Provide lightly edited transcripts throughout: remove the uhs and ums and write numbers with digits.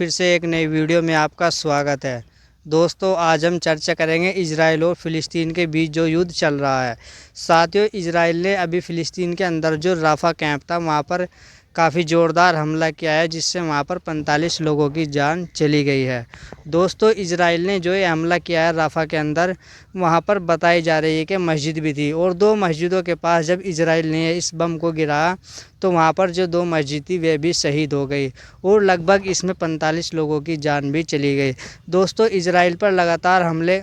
फिर से एक नई वीडियो में आपका स्वागत है। दोस्तों, आज हम चर्चा करेंगे इजराइल और फ़िलिस्तीन के बीच जो युद्ध चल रहा है। साथियों, इजराइल ने अभी फ़िलिस्तीन के अंदर जो राफ़ा कैंप था वहाँ पर काफ़ी ज़ोरदार हमला किया है, जिससे वहाँ पर 45 लोगों की जान चली गई है। दोस्तों, इजराइल ने जो ये हमला किया है राफ़ा के अंदर, वहाँ पर बताई जा रही है कि मस्जिद भी थी और 2 मस्जिदों के पास जब इजराइल ने इस बम को गिराया तो वहाँ पर जो 2 मस्जिद थी वे भी शहीद हो गई और लगभग इसमें 45 लोगों की जान भी चली गई। दोस्तों, इजराइल पर लगातार हमले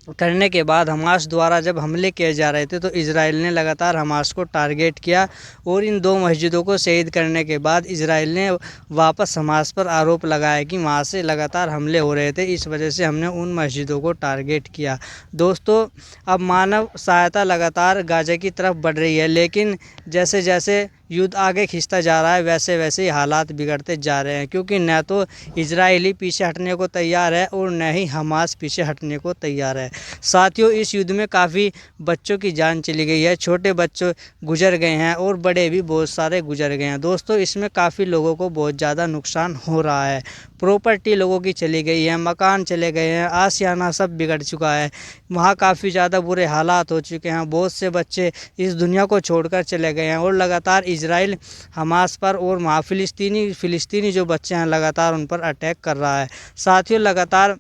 करने के बाद हमास द्वारा जब हमले किए जा रहे थे तो इजराइल ने लगातार हमास को टारगेट किया और इन 2 मस्जिदों को शहीद करने के बाद इजराइल ने वापस हमास पर आरोप लगाया कि वहाँ से लगातार हमले हो रहे थे, इस वजह से हमने उन मस्जिदों को टारगेट किया। दोस्तों, अब मानव सहायता लगातार गाज़ा की तरफ बढ़ रही है, लेकिन जैसे जैसे युद्ध आगे खिंचता जा रहा है वैसे वैसे ही हालात बिगड़ते जा रहे हैं, क्योंकि न तो इजरायली पीछे हटने को तैयार है और न ही हमास पीछे हटने को तैयार है। साथियों, इस युद्ध में काफ़ी बच्चों की जान चली गई है, छोटे बच्चे गुजर गए हैं और बड़े भी बहुत सारे गुजर गए हैं। दोस्तों, इसमें काफ़ी लोगों को बहुत ज़्यादा नुकसान हो रहा है। प्रॉपर्टी लोगों की चली गई है, मकान चले गए हैं, आशियाना सब बिगड़ चुका है। वहाँ काफ़ी ज़्यादा बुरे हालात हो चुके हैं। बहुत से बच्चे इस दुनिया को छोड़कर चले गए हैं और लगातार इजराइल हमास पर और वहाँ फ़िलिस्तीनी जो बच्चे हैं लगातार उन पर अटैक कर रहा है। साथियों, लगातार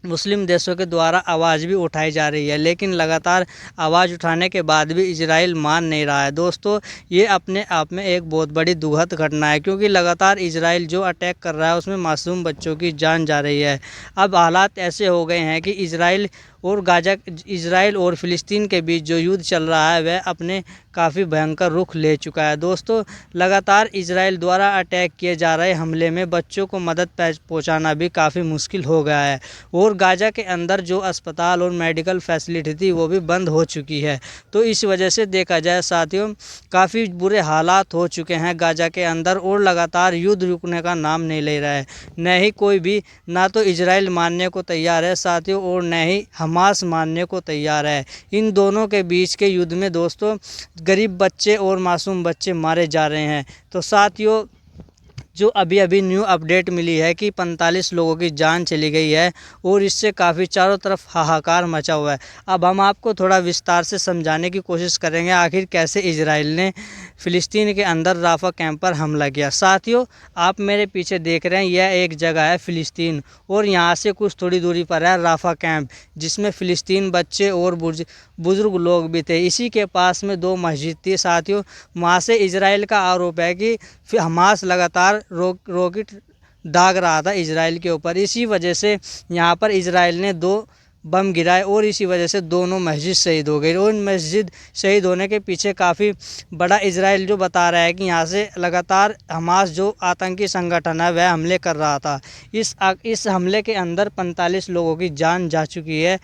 मुस्लिम देशों के द्वारा आवाज़ भी उठाई जा रही है, लेकिन लगातार आवाज़ उठाने के बाद भी इजराइल मान नहीं रहा है। दोस्तों, ये अपने आप में एक बहुत बड़ी दुखद घटना है, क्योंकि लगातार इजराइल जो अटैक कर रहा है उसमें मासूम बच्चों की जान जा रही है। अब हालात ऐसे हो गए हैं कि इजराइल और फ़िलिस्तीन के बीच जो युद्ध चल रहा है वह अपने काफ़ी भयंकर रुख ले चुका है। दोस्तों, लगातार इजराइल द्वारा अटैक किए जा रहे हमले में बच्चों को मदद पहुंचाना भी काफ़ी मुश्किल हो गया है और गाज़ा के अंदर जो अस्पताल और मेडिकल फैसिलिटी थी वो भी बंद हो चुकी है। तो इस वजह से देखा जाए साथियों, काफ़ी बुरे हालात हो चुके हैं गाज़ा के अंदर और लगातार युद्ध रुकने का नाम नहीं ले रहा है। न ही कोई भी, ना तो इजराइल मानने को तैयार है साथियों और न ही हमास मानने को तैयार है। इन दोनों के बीच के युद्ध में दोस्तों गरीब बच्चे और मासूम बच्चे मारे जा रहे हैं। तो साथियों, जो अभी अभी न्यू अपडेट मिली है कि 45 लोगों की जान चली गई है और इससे काफ़ी चारों तरफ हाहाकार मचा हुआ है। अब हम आपको थोड़ा विस्तार से समझाने की कोशिश करेंगे आखिर कैसे इजराइल ने फ़िलिस्तीन के अंदर राफ़ा कैंप पर हमला किया। साथियों, आप मेरे पीछे देख रहे हैं यह एक जगह है फ़िलिस्तीन और यहाँ से कुछ थोड़ी दूरी पर है राफ़ा कैंप, जिसमें फ़िलिस्तीन बच्चे और बुज़ुर्ग लोग भी थे। इसी के पास में 2 मस्जिद थी। साथियों, वहाँ से इजराइल का आरोप है कि हमास लगातार रॉकेट दाग रहा था इजराइल के ऊपर। इसी वजह से यहाँ पर इजराइल ने 2 बम गिराए और इसी वजह से दोनों मस्जिद शहीद हो गई। और इन मस्जिद शहीद होने के पीछे काफ़ी बड़ा इजराइल जो बता रहा है कि यहाँ से लगातार हमास जो आतंकी संगठन है वह हमले कर रहा था। इस हमले के अंदर 45 लोगों की जान जा चुकी है।